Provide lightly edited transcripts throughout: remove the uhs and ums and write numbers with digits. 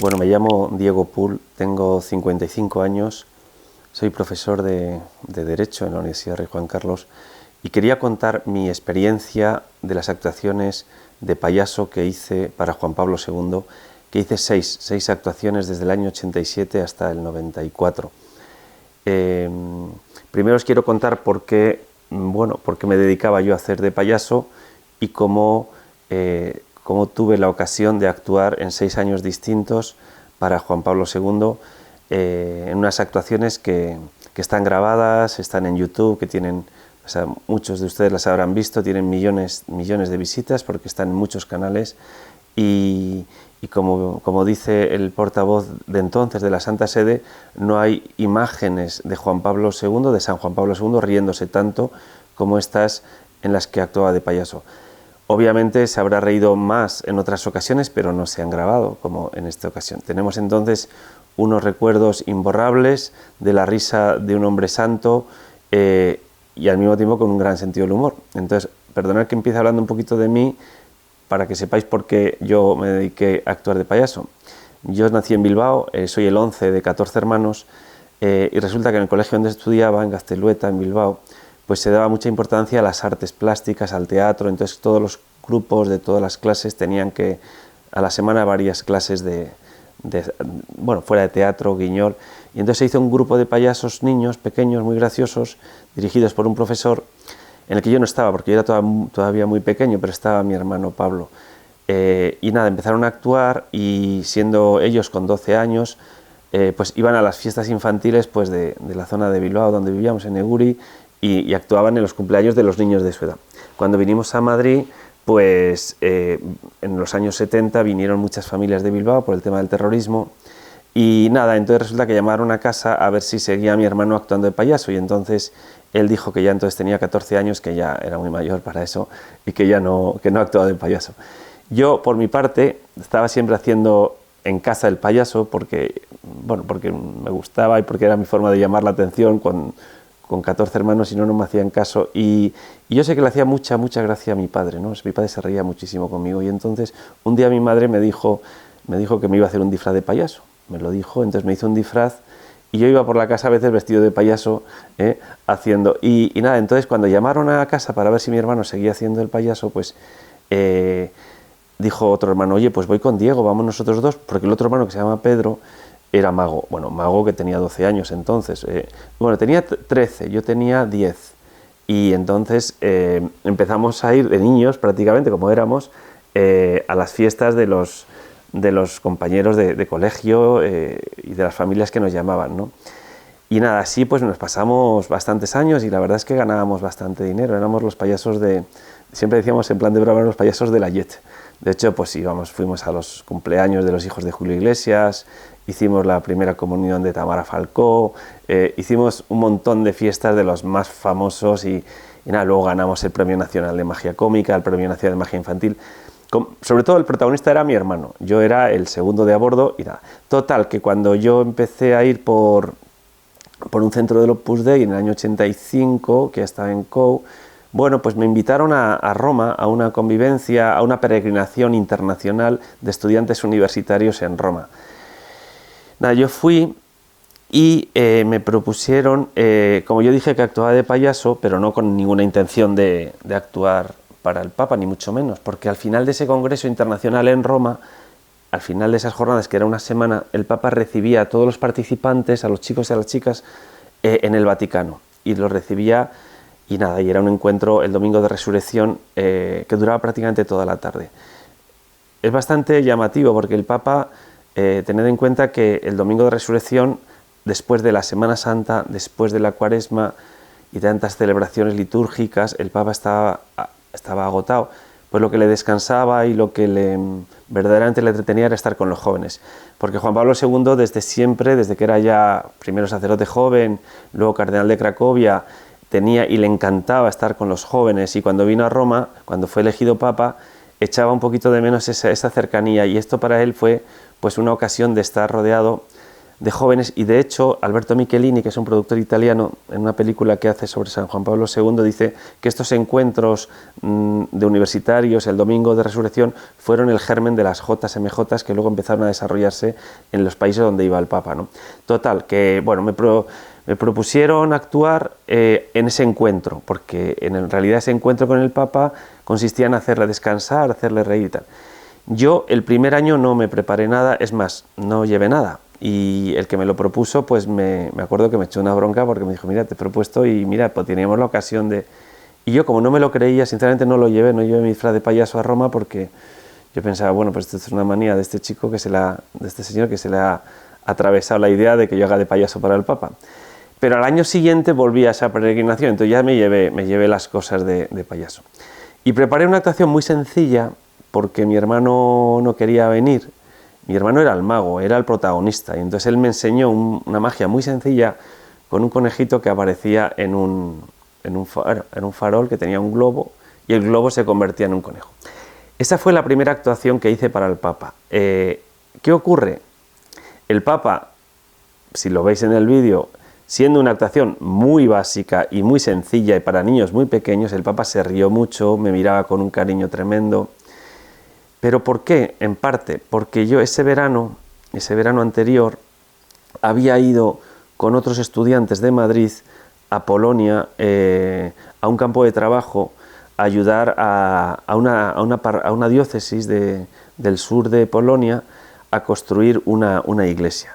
Bueno, me llamo Diego Pool, tengo 55 años, soy profesor de Derecho en la Universidad Rey Juan Carlos y quería contar mi experiencia de las actuaciones de payaso que hice para Juan Pablo II, que hice seis actuaciones desde el año 87 hasta el 94. Primero os quiero contar por qué me dedicaba yo a hacer de payaso y cómo tuve la ocasión de actuar en 6 años distintos para Juan Pablo II, en unas actuaciones que están grabadas, están en YouTube, que tienen, o sea, muchos de ustedes las habrán visto, tienen millones de visitas porque están en muchos canales y como dice el portavoz de entonces de la Santa Sede, no hay imágenes de Juan Pablo II, de San Juan Pablo II, riéndose tanto como estas en las que actuaba de payaso. Obviamente se habrá reído más en otras ocasiones, pero no se han grabado como en esta ocasión. Tenemos entonces unos recuerdos imborrables de la risa de un hombre santo y al mismo tiempo con un gran sentido del humor. Entonces, perdonad que empiece hablando un poquito de mí para que sepáis por qué yo me dediqué a actuar de payaso. Yo nací en Bilbao, soy el 11 de 14 hermanos y resulta que en el colegio donde estudiaba, en Gaztelueta, en Bilbao, pues se daba mucha importancia a las artes plásticas, al teatro. Entonces todos los grupos de todas las clases tenían que, a la semana, varias clases fuera de teatro, guiñol, y entonces se hizo un grupo de payasos, niños pequeños, muy graciosos, dirigidos por un profesor, en el que yo no estaba, porque yo era todavía muy pequeño, pero estaba mi hermano Pablo. Y nada, empezaron a actuar y siendo ellos con 12 años, pues iban a las fiestas infantiles pues de la zona de Bilbao, donde vivíamos, en Eguri, y actuaban en los cumpleaños de los niños de su edad. Cuando vinimos a Madrid, pues en los años 70 vinieron muchas familias de Bilbao por el tema del terrorismo y nada, entonces resulta que llamaron a casa a ver si seguía mi hermano actuando de payaso y entonces él dijo que ya entonces tenía 14 años, que ya era muy mayor para eso y que no actuaba de payaso. Yo, por mi parte, estaba siempre haciendo en casa el payaso porque me gustaba y porque era mi forma de llamar la atención con 14 hermanos y no me hacían caso y yo sé que le hacía mucha gracia a mi padre, ¿no? Mi padre se reía muchísimo conmigo y entonces un día mi madre me dijo que me iba a hacer un disfraz de payaso, me lo dijo, entonces me hizo un disfraz y yo iba por la casa a veces vestido de payaso haciendo y nada, entonces cuando llamaron a casa para ver si mi hermano seguía haciendo el payaso, pues dijo otro hermano, oye, pues voy con Diego, vamos nosotros dos, porque el otro hermano que se llama Pedro era mago, mago que tenía 12 años entonces, tenía 13, yo tenía 10 y entonces empezamos a ir de niños prácticamente como éramos a las fiestas de los compañeros de colegio y de las familias que nos llamaban, ¿no? Y nada, así pues nos pasamos bastantes años y la verdad es que ganábamos bastante dinero, éramos los payasos siempre decíamos en plan de broma, los payasos de la Jet. De hecho, pues fuimos a los cumpleaños de los hijos de Julio Iglesias, hicimos la primera comunión de Tamara Falcó, hicimos un montón de fiestas de los más famosos y nada, luego ganamos el Premio Nacional de Magia Cómica, el Premio Nacional de Magia Infantil. Sobre todo el protagonista era mi hermano, yo era el segundo de a bordo y nada. Total, que cuando yo empecé a ir por un centro del Opus Dei en el año 85, que estaba en COU, pues me invitaron a Roma, a una convivencia, a una peregrinación internacional de estudiantes universitarios en Roma. Nada, yo fui y me propusieron, como yo dije que actuaba de payaso, pero no con ninguna intención de actuar para el Papa, ni mucho menos, porque al final de ese congreso internacional en Roma, al final de esas jornadas, que era una semana, el Papa recibía a todos los participantes, a los chicos y a las chicas, en el Vaticano, y los recibía. Y nada, y era un encuentro el domingo de resurrección que duraba prácticamente toda la tarde. Es bastante llamativo porque el Papa, tened en cuenta que el domingo de resurrección, después de la Semana Santa, después de la Cuaresma y tantas celebraciones litúrgicas, el Papa estaba agotado. Pues lo que le descansaba y lo que verdaderamente le entretenía era estar con los jóvenes. Porque Juan Pablo II, desde siempre, desde que era ya primero sacerdote joven, luego cardenal de Cracovia, tenía y le encantaba estar con los jóvenes y cuando vino a Roma, cuando fue elegido Papa, echaba un poquito de menos esa cercanía y esto para él fue pues una ocasión de estar rodeado de jóvenes, y de hecho Alberto Michelini, que es un productor italiano, en una película que hace sobre San Juan Pablo II, dice que estos encuentros de universitarios el domingo de Resurrección fueron el germen de las JMJ que luego empezaron a desarrollarse en los países donde iba el Papa, ¿no? Total, que bueno, me propusieron actuar en ese encuentro, porque en realidad ese encuentro con el Papa consistía en hacerle descansar, hacerle reír y tal. Yo el primer año no me preparé nada, es más, no llevé nada. Y el que me lo propuso, pues me acuerdo que me echó una bronca porque me dijo, mira, te he propuesto y mira, pues teníamos la ocasión de... Y yo, como no me lo creía, sinceramente no llevé mi disfraz de payaso a Roma porque yo pensaba, bueno, pues esto es una manía de este chico, de este señor que se le ha atravesado la idea de que yo haga de payaso para el Papa. Pero al año siguiente volví a esa peregrinación, entonces ya me llevé las cosas de payaso. Y preparé una actuación muy sencilla porque mi hermano no quería venir. Mi hermano era el mago, era el protagonista, y entonces él me enseñó una magia muy sencilla con un conejito que aparecía en un farol que tenía un globo, y el globo se convertía en un conejo. Esa fue la primera actuación que hice para el Papa. ¿Qué ocurre? El Papa, si lo veis en el vídeo, siendo una actuación muy básica y muy sencilla y para niños muy pequeños, el Papa se rió mucho, me miraba con un cariño tremendo. ¿Pero por qué? En parte, porque yo ese verano anterior, había ido con otros estudiantes de Madrid a Polonia, a un campo de trabajo, a ayudar a una diócesis del sur de Polonia a construir una iglesia.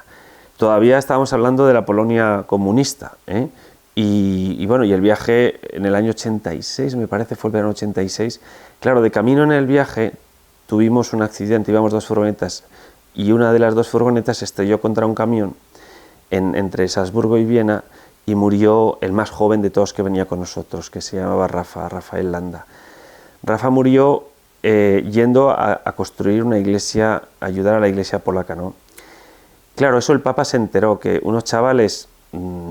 Todavía estábamos hablando de la Polonia comunista, ¿eh? Y bueno, y el viaje en el año 86, me parece, fue el verano 86. Claro, de camino en el viaje tuvimos un accidente, íbamos 2 furgonetas y una de las 2 furgonetas se estrelló contra un camión entre Salzburgo y Viena, y murió el más joven de todos que venía con nosotros, que se llamaba Rafael Landa. Rafa murió yendo a construir una iglesia, a ayudar a la iglesia polaca, ¿no? Claro, eso el Papa se enteró, que unos chavales,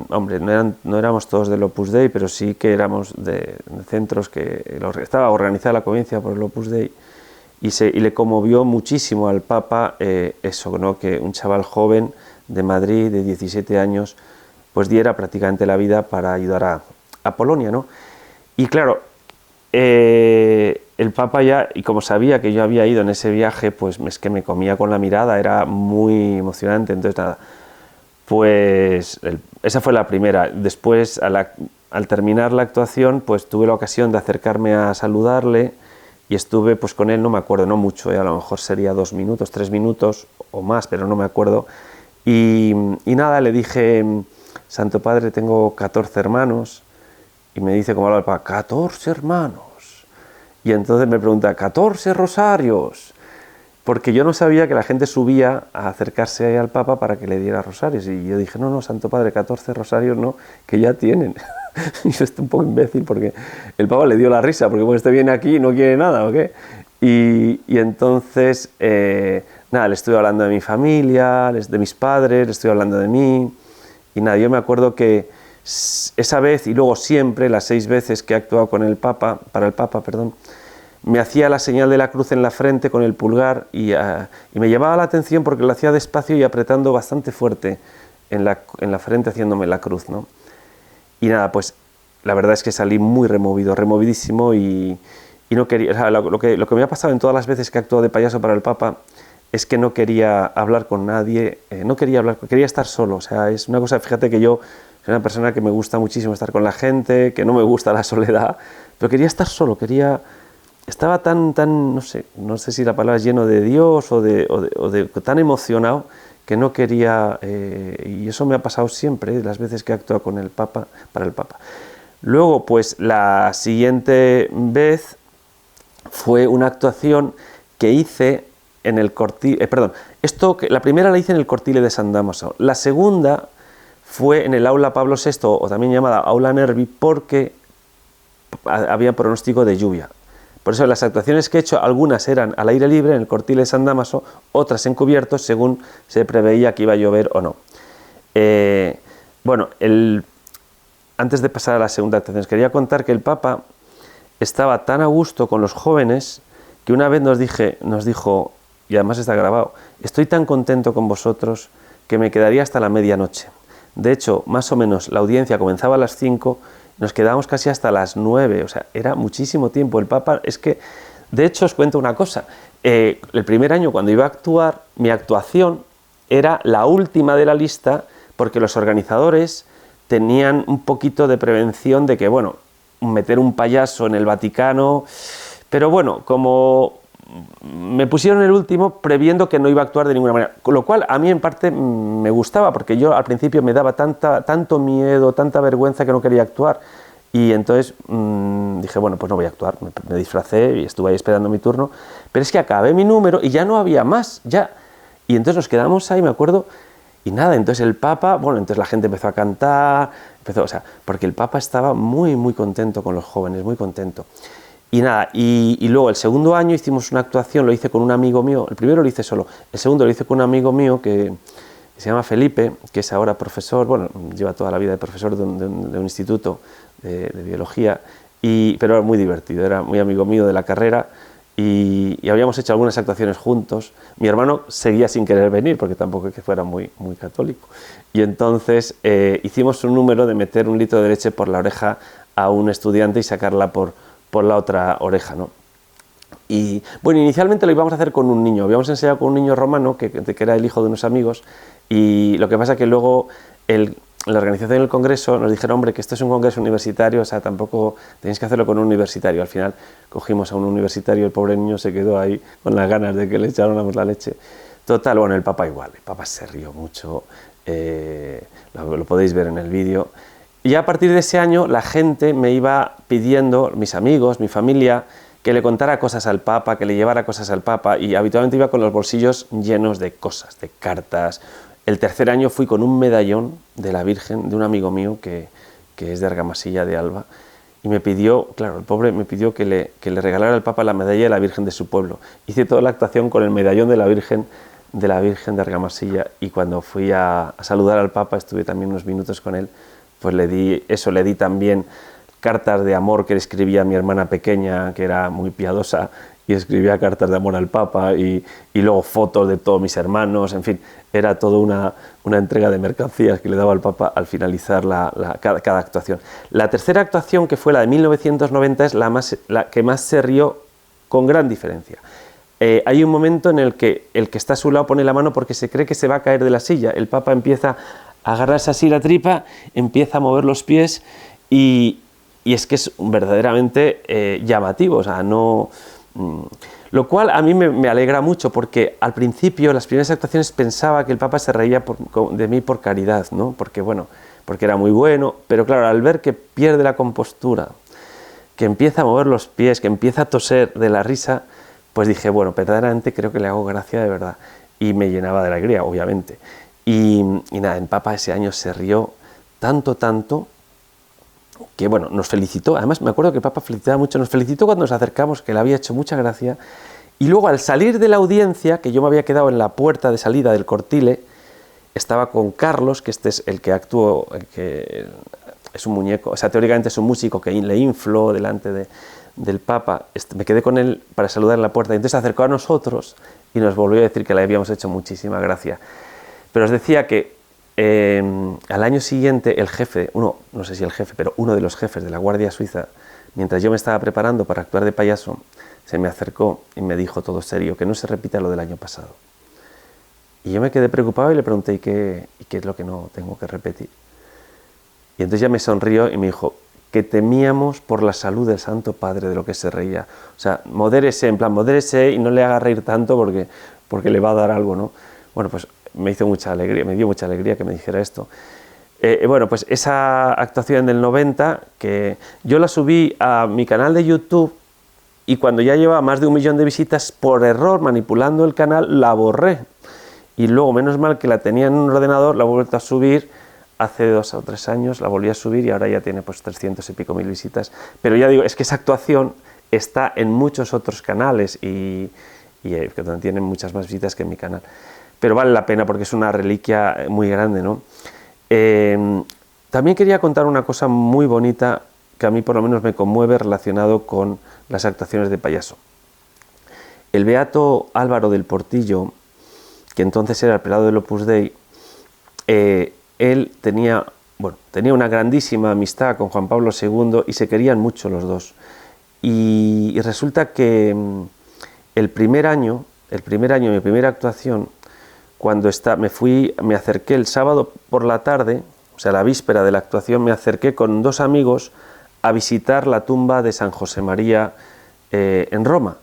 hombre, no éramos todos del Opus Dei, pero sí que éramos de centros que estaba organizada la convivencia por el Opus Dei, y le conmovió muchísimo al Papa eso, ¿no? Que un chaval joven de Madrid, de 17 años, pues diera prácticamente la vida para ayudar a Polonia, ¿no? Y claro, el Papa ya, y como sabía que yo había ido en ese viaje, pues es que me comía con la mirada, era muy emocionante. Entonces nada, pues esa fue la primera. Después, al terminar la actuación, pues tuve la ocasión de acercarme a saludarle, y estuve pues con él, no me acuerdo, no mucho, a lo mejor sería 2 minutos, 3 minutos o más, pero no me acuerdo. Y nada, le dije, Santo Padre, tengo 14 hermanos, y me dice, como habla el Papa, 14 hermanos. Y entonces me pregunta, 14 rosarios, porque yo no sabía que la gente subía a acercarse ahí al Papa para que le diera rosarios. Y yo dije, no, Santo Padre, 14 rosarios no, que ya tienen. Y yo estoy un poco imbécil porque el Papa le dio la risa, porque bueno, este viene aquí y no quiere nada, ¿o qué? Y entonces, nada, le estoy hablando de mi familia, de mis padres, le estoy hablando de mí, y nada, yo me acuerdo que esa vez, y luego siempre, las 6 veces que he actuado con el Papa, para el Papa, perdón, me hacía la señal de la cruz en la frente con el pulgar, y me llamaba la atención porque lo hacía despacio y apretando bastante fuerte en la frente, haciéndome la cruz, ¿no? Y nada, pues la verdad es que salí muy removidísimo, y no quería, o sea, lo que me ha pasado en todas las veces que he actuado de payaso para el Papa es que no quería hablar con nadie, quería estar solo. O sea, es una cosa, fíjate que yo soy una persona que me gusta muchísimo estar con la gente, que no me gusta la soledad, pero quería estar solo, estaba tan, no sé si la palabra es lleno de Dios o tan emocionado que no quería, y eso me ha pasado siempre, las veces que he actuado con el Papa, para el Papa. Luego, pues la siguiente vez fue una actuación que hice en el Cortile, la primera la hice en el Cortile de San Dámaso, la segunda fue en el Aula Pablo VI, o también llamada Aula Nervi, porque había pronóstico de lluvia. Por eso las actuaciones que he hecho, algunas eran al aire libre en el Cortile de San Dámaso, otras en cubiertos, según se preveía que iba a llover o no. Bueno, antes de pasar a la segunda actuación, os quería contar que el Papa estaba tan a gusto con los jóvenes que una vez nos dijo, y además está grabado, estoy tan contento con vosotros que me quedaría hasta la medianoche. De hecho, más o menos la audiencia comenzaba a las 5, nos quedábamos casi hasta las 9, o sea, era muchísimo tiempo. El Papa, es que, de hecho, os cuento una cosa, el primer año cuando iba a actuar, mi actuación era la última de la lista, porque los organizadores tenían un poquito de prevención de que, bueno, meter un payaso en el Vaticano, pero bueno, como me pusieron el último previendo que no iba a actuar de ninguna manera, con lo cual a mí en parte me gustaba, porque yo al principio me daba tanto miedo, tanta vergüenza que no quería actuar, y entonces dije, bueno, pues no voy a actuar, me disfracé y estuve ahí esperando mi turno, pero es que acabé mi número y ya no había más, ya, y entonces nos quedamos ahí, me acuerdo, y nada, entonces el Papa, bueno, entonces la gente empezó a cantar, o sea, porque el Papa estaba muy, muy contento con los jóvenes, muy contento. Y nada, y luego el segundo año hicimos una actuación, lo hice con un amigo mío, el primero lo hice solo, el segundo lo hice con un amigo mío que se llama Felipe, que es ahora profesor, bueno, lleva toda la vida de profesor de un instituto de biología, pero era muy divertido, era muy amigo mío de la carrera, y habíamos hecho algunas actuaciones juntos. Mi hermano seguía sin querer venir, porque tampoco es que fuera muy, muy católico, y entonces hicimos un número de meter un litro de leche por la oreja a un estudiante y sacarla por la otra oreja, ¿no? Y bueno, inicialmente lo íbamos a hacer con un niño, habíamos ensayado con un niño romano que era el hijo de unos amigos, y lo que pasa es que luego la organización del congreso nos dijeron, hombre, que esto es un congreso universitario, o sea, tampoco tenéis que hacerlo con un universitario. Al final cogimos a un universitario, el pobre niño se quedó ahí con las ganas de que le echáramos la leche. Total, bueno, el Papa igual, el Papa se rió mucho, lo podéis ver en el vídeo. Y a partir de ese año la gente me iba pidiendo, mis amigos, mi familia, que le contara cosas al Papa, que le llevara cosas al Papa, y habitualmente iba con los bolsillos llenos de cosas, de cartas. El tercer año fui con un medallón de la Virgen, de un amigo mío que es de Argamasilla de Alba, y me pidió, claro, el pobre me pidió que le regalara al Papa la medalla de la Virgen de su pueblo. Hice toda la actuación con el medallón de la Virgen de Argamasilla, y cuando fui a saludar al Papa, estuve también unos minutos con él, pues le di también cartas de amor que le escribía a mi hermana pequeña, que era muy piadosa, y escribía cartas de amor al Papa, y luego fotos de todos mis hermanos, en fin, era toda una entrega de mercancías que le daba al Papa al finalizar cada actuación. La tercera actuación, que fue la de 1990, es la que más se rió con gran diferencia. Hay un momento en el que está a su lado pone la mano porque se cree que se va a caer de la silla. El Papa empieza a agarrarse así la tripa, empieza a mover los pies, y es que es verdaderamente llamativo, o sea, no... Lo cual a mí me alegra mucho, porque al principio, las primeras actuaciones, pensaba que el Papa se reía de mí por caridad, ¿no? Porque era muy bueno, pero claro, al ver que pierde la compostura, que empieza a mover los pies, que empieza a toser de la risa, pues dije, bueno, verdaderamente creo que le hago gracia de verdad, y me llenaba de alegría, obviamente. Y nada, el Papa ese año se rió tanto, que bueno, nos felicitó. Además me acuerdo que el Papa felicitaba mucho, nos felicitó cuando nos acercamos, que le había hecho mucha gracia, y luego al salir de la audiencia, que yo me había quedado en la puerta de salida del cortile, estaba con Carlos, que este es el que actuó, que es un muñeco, o sea, teóricamente es un músico que le infló delante del Papa. Me quedé con él para saludar en la puerta, y entonces se acercó a nosotros y nos volvió a decir que le habíamos hecho muchísima gracia. Pero os decía que al año siguiente el jefe, no sé si el jefe, pero uno de los jefes de la Guardia Suiza, mientras yo me estaba preparando para actuar de payaso, se me acercó y me dijo todo serio, que no se repita lo del año pasado. Y yo me quedé preocupado y le pregunté, ¿y qué es lo que no tengo que repetir? Y entonces ya me sonrió y me dijo, que temíamos por la salud del Santo Padre de lo que se reía. O sea, modérese y no le haga reír tanto porque le va a dar algo, ¿no? Bueno, pues me dio mucha alegría que me dijera esto. Bueno, pues esa actuación del 90, que yo la subí a mi canal de YouTube, y cuando ya llevaba más de 1 millón de visitas, por error, manipulando el canal, la borré. Y luego, menos mal que la tenía en un ordenador, la he vuelto a subir hace 2 o 3 años, la volví a subir, y ahora ya tiene pues 300 y pico mil visitas. Pero ya digo, es que esa actuación está en muchos otros canales, y que tienen muchas más visitas que en mi canal. Pero vale la pena porque es una reliquia muy grande, ¿no? También quería contar una cosa muy bonita que a mí por lo menos me conmueve relacionado con las actuaciones de payaso. El beato Álvaro del Portillo, que entonces era el prelado del Opus Dei, él tenía una grandísima amistad con Juan Pablo II y se querían mucho los dos. Y resulta que el primer año, mi primera actuación, cuando me acerqué el sábado por la tarde, o sea, la víspera de la actuación, me acerqué con 2 amigos a visitar la tumba de San José María en Roma,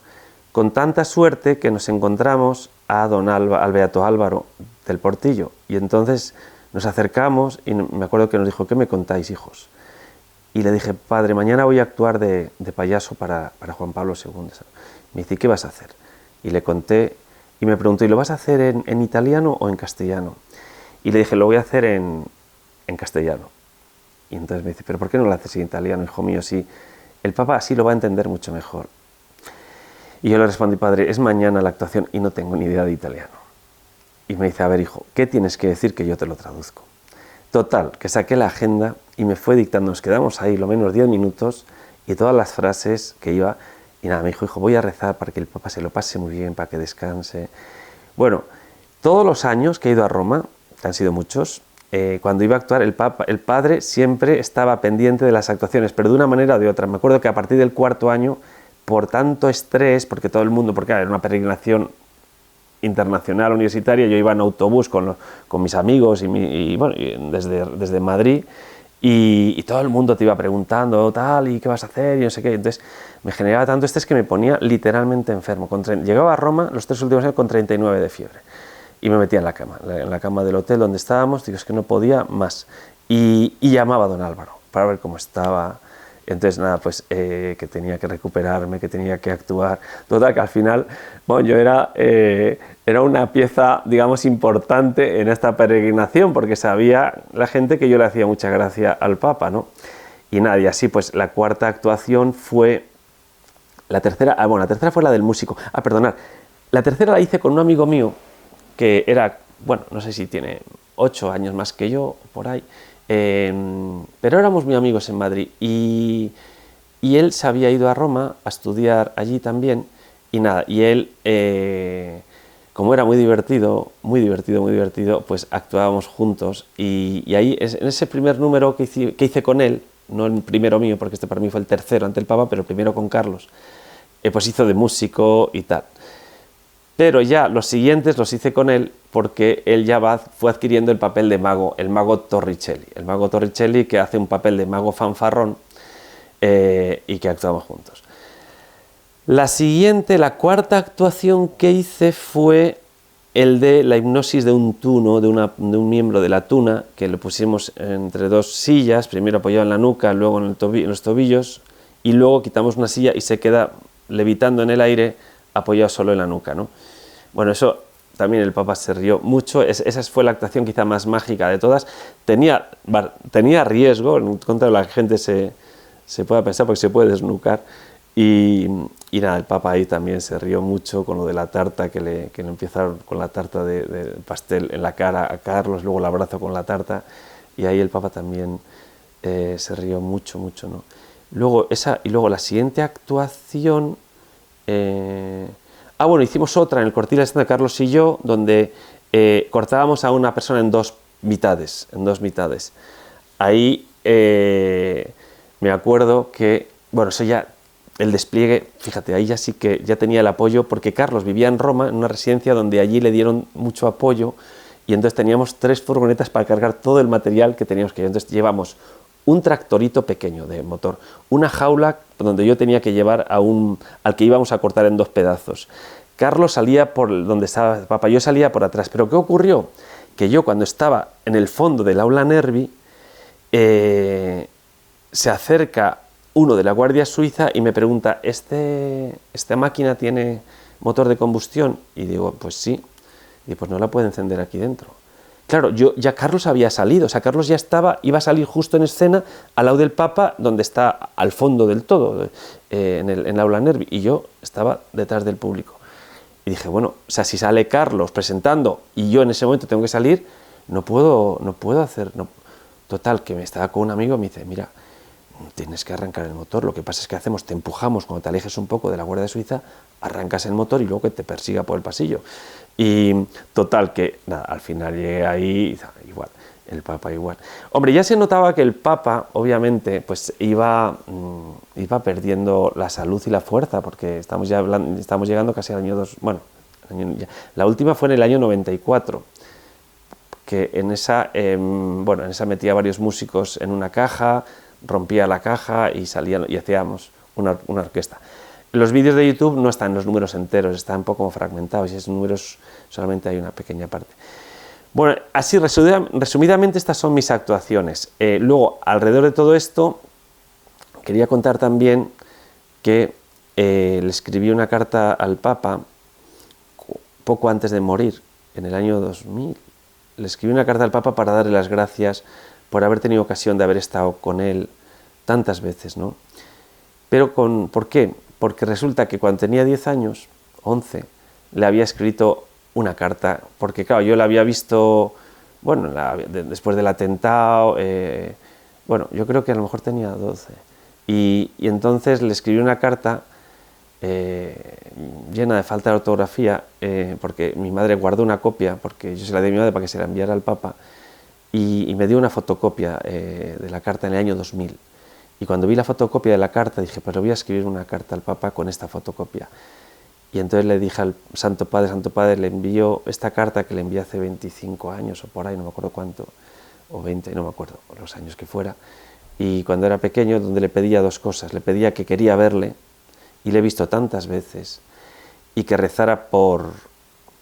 con tanta suerte que nos encontramos al Beato Álvaro del Portillo, y entonces nos acercamos y me acuerdo que nos dijo: ¿qué me contáis, hijos? Y le dije: padre, mañana voy a actuar de payaso para Juan Pablo II. Me dice: ¿qué vas a hacer? Y le conté, y me preguntó: ¿y lo vas a hacer en italiano o en castellano? Y le dije: lo voy a hacer en castellano. Y entonces me dice: ¿pero por qué no lo haces en italiano, hijo mío? Si el Papa así lo va a entender mucho mejor. Y yo le respondí: padre, es mañana la actuación y no tengo ni idea de italiano. Y me dice: a ver, hijo, ¿qué tienes que decir que yo te lo traduzco? Total, que saqué la agenda y me fue dictando. Nos quedamos ahí lo menos 10 minutos y todas las frases que iba. Y nada, me dijo: hijo, voy a rezar para que el Papa se lo pase muy bien, para que descanse. Bueno, todos los años que he ido a Roma, que han sido muchos, cuando iba a actuar, el padre siempre estaba pendiente de las actuaciones, pero de una manera o de otra. Me acuerdo que a partir del 4.º año, por tanto estrés, porque todo el mundo, porque era una peregrinación internacional universitaria, yo iba en autobús con mis amigos y desde Madrid, y todo el mundo te iba preguntando tal, y qué vas a hacer, y no sé qué. Entonces me generaba tanto estrés que me ponía literalmente enfermo. Llegaba a Roma los 3 últimos años con 39 de fiebre y me metía en la cama del hotel donde estábamos. Digo, es que no podía más, y llamaba a don Álvaro para ver cómo estaba. Entonces nada, pues que tenía que recuperarme, que tenía que actuar. Total, que al final, bueno, yo era una pieza, digamos, importante en esta peregrinación, porque sabía la gente que yo le hacía mucha gracia al Papa, ¿no? Y nada, y así pues la 4ª actuación fue la tercera. La tercera fue la del músico. Perdonad, la tercera la hice con un amigo mío que era, bueno, no sé si tiene 8 años más que yo, por ahí. Pero éramos muy amigos en Madrid, y él se había ido a Roma a estudiar allí también, y nada, y él, como era muy divertido, pues actuábamos juntos, y ahí, en ese primer número que hice con él, no el primero mío, porque este para mí fue el tercero ante el Papa, pero el primero con Carlos, pues hizo de músico y tal. Pero ya los siguientes los hice con él porque él ya fue adquiriendo el papel de mago, el mago Torricelli, que hace un papel de mago fanfarrón, y que actuamos juntos. La 4ª actuación que hice fue el de la hipnosis de un tuno, de un miembro de la tuna, que le pusimos entre 2 sillas, primero apoyado en la nuca, luego en los tobillos, y luego quitamos una silla y se queda levitando en el aire, apoyado solo en la nuca, ¿no? Bueno, eso también el Papa se rió mucho. Esa fue la actuación quizá más mágica de todas. Tenía riesgo, en contra de la gente se pueda pensar, porque se puede desnucar, y nada, el Papa ahí también se rió mucho con lo de la tarta, que le empezaron con la tarta de pastel en la cara a Carlos, luego el abrazo con la tarta, y ahí el Papa también se rió mucho, ¿no? Luego la siguiente actuación, hicimos otra en el Cortil de Carlos y yo, donde cortábamos a una persona en dos mitades. Ahí me acuerdo que, eso ya, el despliegue, fíjate, ahí ya sí que ya tenía el apoyo, porque Carlos vivía en Roma, en una residencia donde allí le dieron mucho apoyo, y entonces teníamos 3 furgonetas para cargar todo el material que teníamos que llevar. Entonces llevamos un tractorito pequeño de motor, una jaula donde yo tenía que llevar al que íbamos a cortar en 2 pedazos. Carlos salía por donde estaba el Papa, yo salía por atrás. Pero ¿qué ocurrió? Que yo, cuando estaba en el fondo del aula Nervi, se acerca uno de la Guardia Suiza y me pregunta: ¿esta máquina tiene motor de combustión? Y digo: pues sí. Y pues no la puede encender aquí dentro. Claro, ya Carlos había salido, o sea, Carlos ya iba a salir justo en escena al lado del Papa, donde está al fondo del todo, en el aula Nervi, y yo estaba detrás del público. Y dije, si sale Carlos presentando y yo en ese momento tengo que salir, no puedo hacer. No. Total, que me estaba con un amigo y me dice: mira, tienes que arrancar el motor, lo que pasa es que te empujamos cuando te alejes un poco de la Guardia Suiza, arrancas el motor y luego que te persiga por el pasillo. Y total, que nada, al final llegué ahí, igual. el Papa igual. Hombre, ya se notaba que el Papa, obviamente, pues iba perdiendo la salud y la fuerza, porque estamos llegando casi al año 2, bueno, la última fue en el año 94, que en esa metía varios músicos en una caja, rompía la caja y salían y hacíamos una orquesta. Los vídeos de YouTube no están los números enteros, están un poco fragmentados y esos números solamente hay una pequeña parte. Bueno, así resumidamente estas son mis actuaciones. Luego, alrededor de todo esto, quería contar también que le escribí una carta al Papa poco antes de morir, en el año 2000. Le escribí una carta al Papa para darle las gracias por haber tenido ocasión de haber estado con él tantas veces, ¿no? Pero ¿por qué? Porque resulta que cuando tenía 10 años, 11, le había escrito una carta, porque claro, yo la había visto, bueno, después del atentado, bueno, yo creo que a lo mejor tenía 12, y entonces le escribí una carta llena de falta de ortografía, porque mi madre guardó una copia, porque yo se la di a mi madre para que se la enviara al Papa, y me dio una fotocopia de la carta en el año 2000. Y cuando vi la fotocopia de la carta dije, pues le voy a escribir una carta al Papa con esta fotocopia. Y entonces le dije al Santo Padre, le envío esta carta que le envié hace 25 años o por ahí, no me acuerdo cuánto, o 20, no me acuerdo, los años que fuera. Y cuando era pequeño, donde le pedía dos cosas, le pedía que quería verle, y le he visto tantas veces, y que rezara por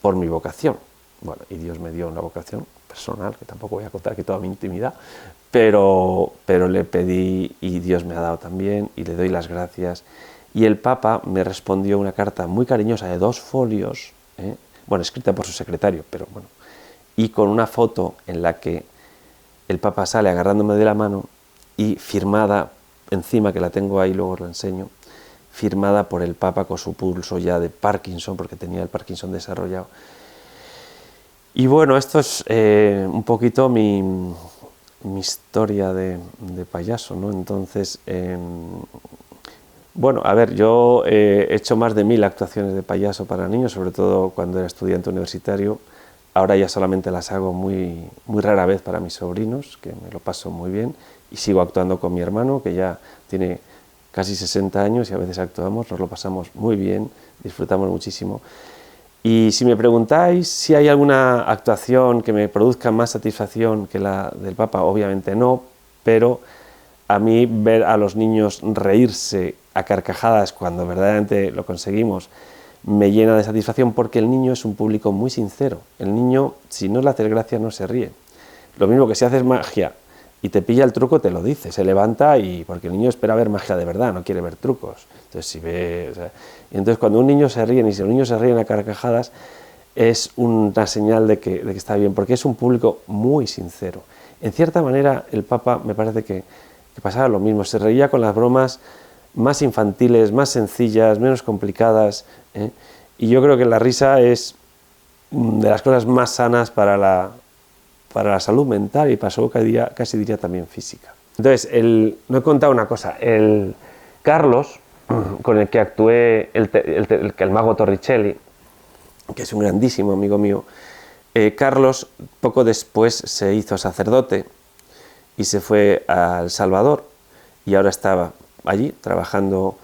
mi vocación. Bueno, y Dios me dio una vocación personal, que tampoco voy a contar aquí toda mi intimidad, pero le pedí y Dios me ha dado también, y le doy las gracias. Y el Papa me respondió una carta muy cariñosa de 2 folios, bueno, escrita por su secretario, pero bueno, y con una foto en la que el Papa sale agarrándome de la mano y firmada encima, que la tengo ahí, luego os la enseño, firmada por el Papa con su pulso ya de Parkinson, porque tenía el Parkinson desarrollado. Y bueno, esto es un poquito mi historia de payaso, ¿no? Entonces, bueno, a ver, yo he hecho más de 1000 actuaciones de payaso para niños, sobre todo cuando era estudiante universitario. Ahora ya solamente las hago muy rara vez para mis sobrinos, que me lo paso muy bien, y sigo actuando con mi hermano, que ya tiene casi 60 años y a veces actuamos, nos lo pasamos muy bien, disfrutamos muchísimo. Y si me preguntáis si hay alguna actuación que me produzca más satisfacción que la del Papa, obviamente no, pero a mí ver a los niños reírse a carcajadas cuando verdaderamente lo conseguimos me llena de satisfacción, porque el niño es un público muy sincero. El niño, si no le haces gracia, no se ríe. Lo mismo que si haces magia y te pilla el truco, te lo dice, se levanta, y porque el niño espera ver magia de verdad, no quiere ver trucos. Entonces, si ve, o sea, y entonces cuando un niño se ríe, y si los niños se ríen a carcajadas, es una señal de que está bien, porque es un público muy sincero. En cierta manera, el Papa me parece que pasaba lo mismo, se reía con las bromas más infantiles, más sencillas, menos complicadas, y yo creo que la risa es de las cosas más sanas para la salud mental y para su casi diría también física. Entonces, no he contado una cosa, el Carlos, con el que actué, el mago Torricelli, que es un grandísimo amigo mío, Carlos poco después se hizo sacerdote y se fue a El Salvador, y ahora estaba allí trabajando,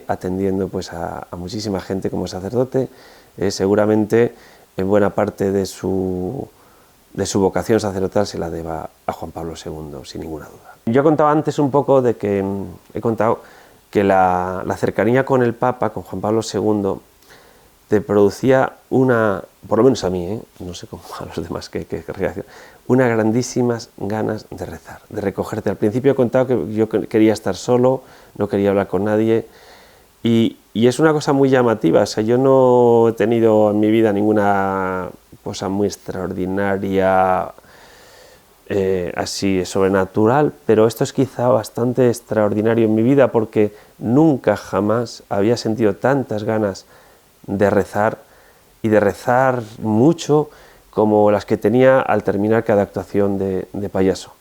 atendiendo pues a muchísima gente como sacerdote. Seguramente en buena parte de su vocación sacerdotal se la deba a Juan Pablo II, sin ninguna duda. Yo he contado antes un poco de que la cercanía con el Papa, con Juan Pablo II, te producía por lo menos a mí, no sé cómo a los demás qué reacción, unas grandísimas ganas de rezar, de recogerte. Al principio he contado que yo quería estar solo, no quería hablar con nadie, y es una cosa muy llamativa. O sea, yo no he tenido en mi vida ninguna cosa muy extraordinaria, así sobrenatural, pero esto es quizá bastante extraordinario en mi vida, porque nunca jamás había sentido tantas ganas de rezar, y de rezar mucho, como las que tenía al terminar cada actuación de payaso.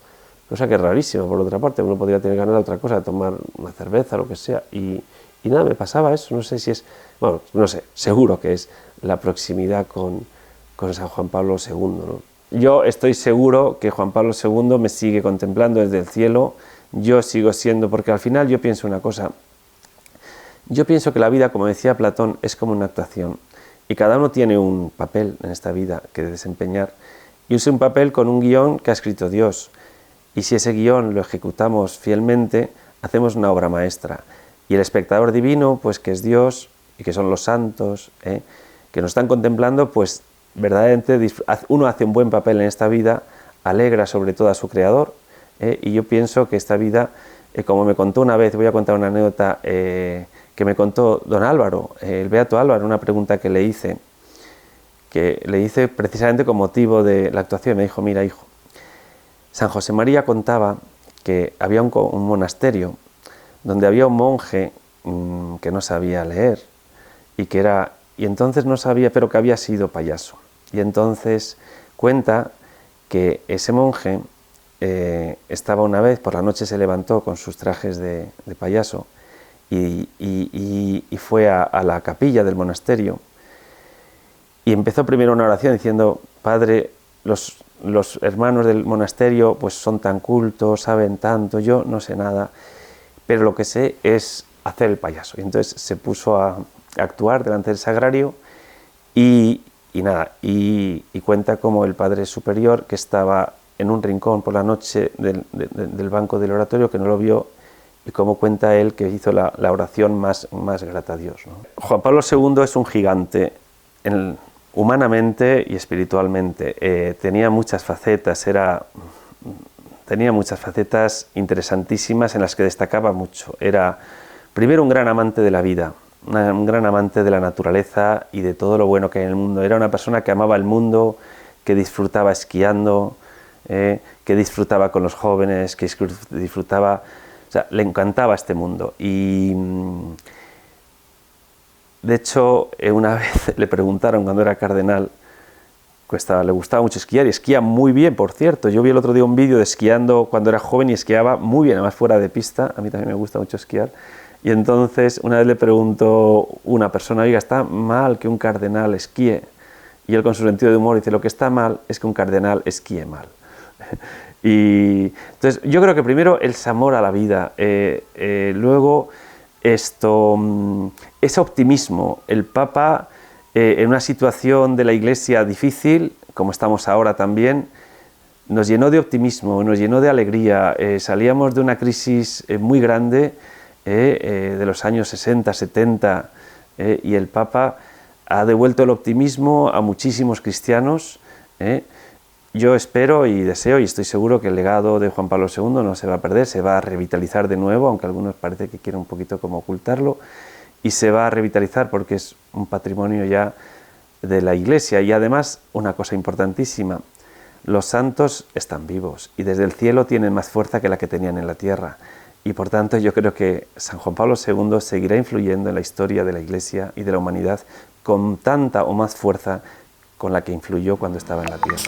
Cosa que es rarísima, por otra parte. Uno podría tener ganas de otra cosa, de tomar una cerveza, lo que sea, y nada, me pasaba eso. No sé si es, bueno, no sé, seguro que es la proximidad con San Juan Pablo II, ¿no? yo estoy seguro que Juan Pablo II me sigue contemplando desde el cielo, yo sigo siendo, porque al final yo pienso una cosa, yo pienso que la vida, como decía Platón, es como una actuación, y cada uno tiene un papel en esta vida que desempeñar, y es un papel con un guión que ha escrito Dios, y si ese guión lo ejecutamos fielmente, hacemos una obra maestra, y el espectador divino, pues que es Dios, y que son los santos, que nos están contemplando, pues verdaderamente uno hace un buen papel en esta vida, alegra sobre todo a su creador, y yo pienso que esta vida, como me contó una vez, voy a contar una anécdota que me contó don Álvaro, el beato Álvaro, una pregunta que le hice precisamente con motivo de la actuación. Me dijo: mira, hijo, San José María contaba que había un monasterio donde había un monje que no sabía leer y entonces no sabía, pero que había sido payaso. Y entonces cuenta que ese monje estaba una vez, por la noche se levantó con sus trajes de payaso y fue a la capilla del monasterio y empezó primero una oración diciendo: Padre, los hermanos del monasterio pues son tan cultos, saben tanto, yo no sé nada, pero lo que sé es hacer el payaso. Y entonces se puso a actuar delante del sagrario y cuenta como el Padre Superior, que estaba en un rincón por la noche del banco del oratorio, que no lo vio, y como cuenta él que hizo la oración más grata a Dios, ¿no? Juan Pablo II es un gigante humanamente y espiritualmente. Tenía muchas facetas, tenía muchas facetas interesantísimas en las que destacaba mucho. Era primero un gran amante de la vida, un gran amante de la naturaleza y de todo lo bueno que hay en el mundo. Era una persona que amaba el mundo, que disfrutaba esquiando, que disfrutaba con los jóvenes, que disfrutaba, o sea, le encantaba este mundo. Y de hecho, una vez le preguntaron cuando era cardenal, le gustaba mucho esquiar y esquía muy bien, por cierto. Yo vi el otro día un vídeo de esquiando cuando era joven y esquiaba muy bien, además fuera de pista. A mí también me gusta mucho esquiar. Y entonces una vez le preguntó una persona: oiga, ¿está mal que un cardenal esquíe? Y él, con su sentido de humor, dice: lo que está mal es que un cardenal esquíe mal. Y entonces yo creo que primero el amor a la vida, luego ese optimismo. El Papa, en una situación de la Iglesia difícil, como estamos ahora también, nos llenó de optimismo, nos llenó de alegría. Salíamos de una crisis muy grande, de los años 60, 70, y el Papa ha devuelto el optimismo a muchísimos cristianos. Yo espero y deseo y estoy seguro que el legado de Juan Pablo II no se va a perder, se va a revitalizar de nuevo, aunque algunos parece que quieren un poquito como ocultarlo, y se va a revitalizar porque es un patrimonio ya de la Iglesia. Y además, una cosa importantísima, los santos están vivos y desde el cielo tienen más fuerza que la que tenían en la tierra. Y por tanto yo creo que San Juan Pablo II seguirá influyendo en la historia de la Iglesia y de la humanidad con tanta o más fuerza con la que influyó cuando estaba en la tierra.